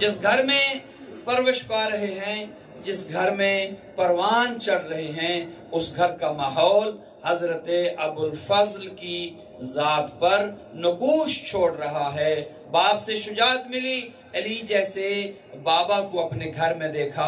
जिस घर में परवरिश पा रहे हैं, जिस घर में परवान चढ़ रहे हैं, उस घर का माहौल हजरत अबुल फजल की जात पर नकूश छोड़ रहा है। बाप से शुजात मिली, अली जैसे बाबा को अपने घर में देखा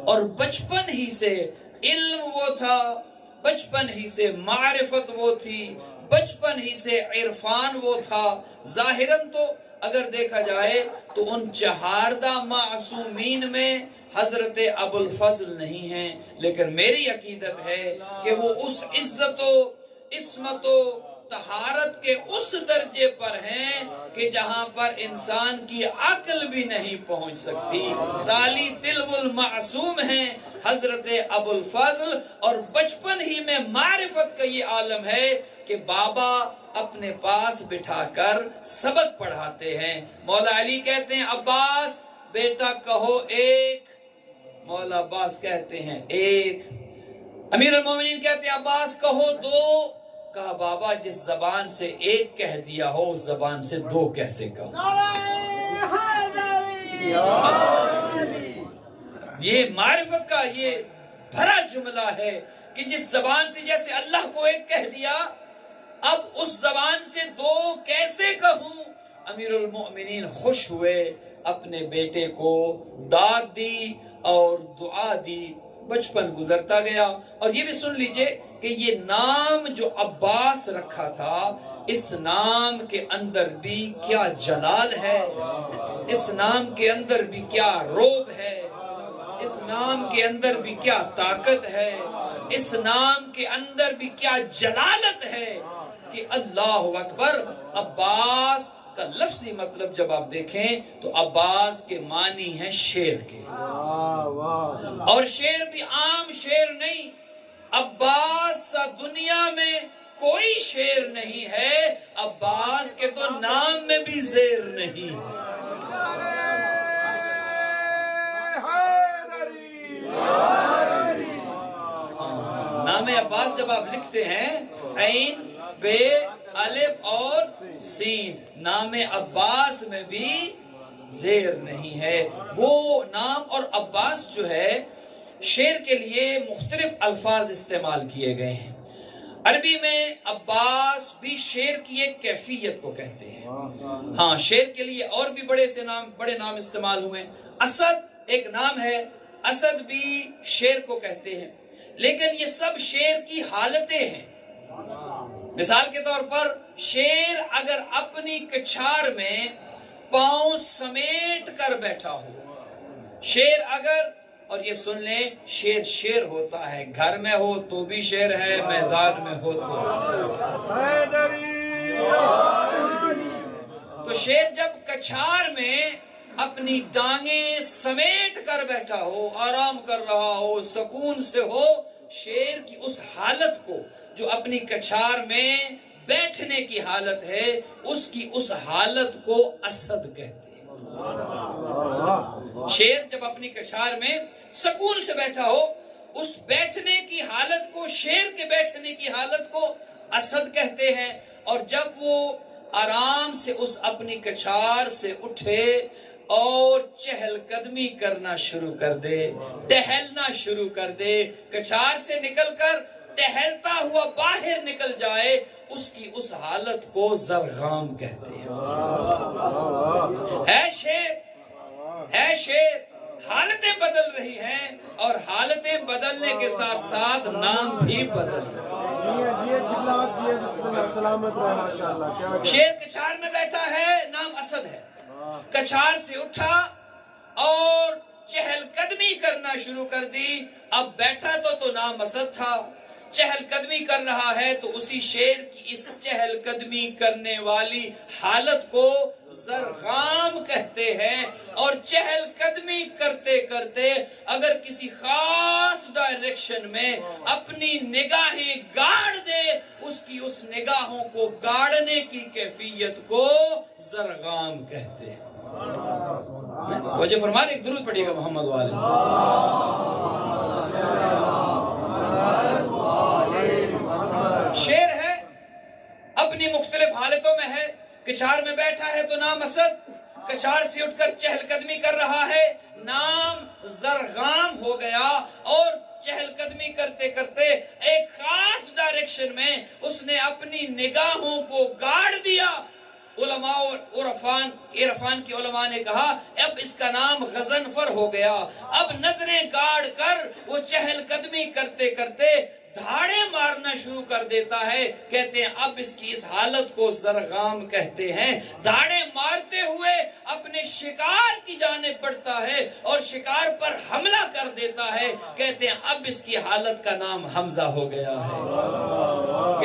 और बचपन ही से इल्म वो था, बचपन ही से मारिफत वो थी, बचपन ही से इरफान वो था। जाहिरन तो अगर देखा जाए तो उन चहारदा मासूमीन में हजरत अबुल फजल नहीं है, लेकिन मेरी अकीदत है कि वो उस इज्जतो इस्मतो तहारत के उस दर्जे पर हैं कि जहां पर इंसान की अक्ल भी नहीं पहुंच सकती। ताली तिलबुल मासूम हैं हजरत अबुल फजल, और बचपन ही में मारिफत का ये आलम है कि बाबा अपने पास बिठाकर सबक पढ़ाते हैं। मौला अली कहते हैं अब्बास बेटा कहो एक, मौला अब्बास कहते हैं एक। अमीर अल मोमिनीन कहते हैं अब्बास कहो दो। कहा बाबा जिस जबान से एक कह दिया हो उस जबान से दो कैसे कहो। ये मारिफत का ये भरा जुमला है कि जिस जबान से जैसे अल्लाह को एक कह दिया, अब उस जबान से दो कैसे कहूं। अमीरुल मोमिनीन खुश हुए, अपने बेटे को दाद दी और दुआ दी। बचपन गुजरता गया, और ये भी सुन लीजिए कि ये नाम जो अब्बास रखा था, इस नाम के अंदर भी क्या जलाल है, इस नाम के अंदर भी क्या रोब है, इस नाम के अंदर भी क्या ताकत है, इस नाम के अंदर भी क्या जलालत है कि अल्लाहु अकबर। अब्बास का लफ्जी मतलब जब आप देखें तो अब्बास के मानी हैं शेर के, और शेर भी आम शेर नहीं। अब्बास सा दुनिया में कोई शेर नहीं है, अब्बास के तो नाम में भी जेर नहीं है। नाम अब्बास जब आप लिखते हैं ऐन बे अलिफ और सीन, नाम अब्बास में भी जेर नहीं है। वो नाम और अब्बास जो है शेर के लिए मुख्तलिफ अल्फाज इस्तेमाल किए गए हैं। अरबी में अब्बास भी शेर की एक कैफियत को कहते हैं। हाँ, शेर के लिए और भी बड़े नाम इस्तेमाल हुए। असद एक नाम है, असद भी शेर को कहते हैं, लेकिन ये सब शेर की हालतें हैं। मिसाल के तौर पर शेर अगर अपनी कछाड़ में पांव समेट कर बैठा हो, शेर अगर, और ये सुन लें, शेर शेर होता है, घर में हो तो भी शेर है, मैदान में हो तो शेर जब कछाड़ में अपनी टांगे समेट कर बैठा हो, आराम कर रहा हो, सुकून से हो, शेर की उस हालत को जो अपनी कछाड़ में बैठने की हालत है, उसकी उस हालत को असद कहते हैं। शेर जब अपनी कछाड़ में सुकून से बैठा हो, उस बैठने की हालत को, शेर के बैठने की हालत को असद कहते हैं। और जब वो आराम से उस अपनी कछाड़ से उठे और चहलकदमी करना शुरू कर दे, टहलना शुरू कर दे, कछाड़ से निकलकर टहलता हुआ बाहर निकल जाए, उसकी उस हालत को जरगाम कहते हैं। है शेर, हालतें बदल रही हैं, और हालतें बदलने के साथ साथ नाम भी बदल रहे हैं। शेर कछाड़ में बैठा है, नाम असद है। कछाड़ से उठा और चहलकदमी करना शुरू कर दी। अब बैठा तो नाम असद था, चहलकदमी कर रहा है तो उसी शेर की इस चहलकदमी करने वाली हालत को जरगाम कहते हैं। और चहलकदमी करते करते अगर किसी खास डायरेक्शन में अपनी निगाहें गाड़ दे, उसकी उस निगाहों को गाड़ने की कैफियत को जरगाम कहते हैं। तो जो फरमान, एक दुरूद पढ़िएगा मोहम्मद वाले। शेर है, अपनी मुख्तलिफ हालतों में है, कछाड़ में बैठा है तो नाम असद, کچار سے اٹھ کر چہل قدمی کر رہا ہے، نام زرغام ہو گیا، اور چہل قدمی کرتے کرتے ایک خاص ڈائریکشن میں اس نے اپنی نگاہوں کو گاڑ دیا۔ علماء اور عرفان کے علماء نے کہا اب اس کا نام غضنفر ہو گیا۔ اب نظریں گاڑ کر وہ چہل قدمی کرتے کرتے دھاڑے مارنا شروع کر دیتا ہے، کہتے ہیں اب اس کی اس حالت کو زرغام کہتے ہیں۔ دھاڑے مارتے ہوئے اپنے شکار کی جانب بڑھتا ہے اور شکار پر حملہ کر دیتا ہے، کہتے ہیں اب اس کی حالت کا نام حمزہ ہو گیا ہے۔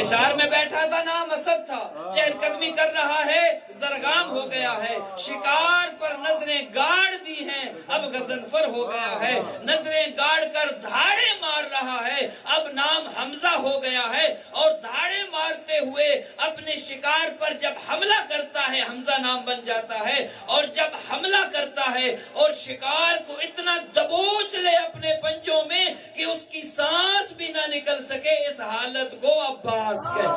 کشار میں بیٹھا تھا، نام اسد تھا، چہل قدمی کر رہا ہے، زرغام ہو گیا ہے، شکار پر نظریں گاڑ دی ہیں، اب غضنفر ہو گیا ہے، نظریں گاڑ کر دھاڑے مار رہا ہے، اب نام حمزہ ہو گیا ہے، اور دھاڑے مارتے ہوئے اپنے شکار پر جب حملہ کرتا ہے حمزہ نام بن جاتا ہے، اور جب حملہ کرتا ہے اور شکار کو اتنا دبوچ لے اپنے پنجوں میں کہ اس کی سانس بھی نہ نکل سکے، اس حالت کو عباس کہتے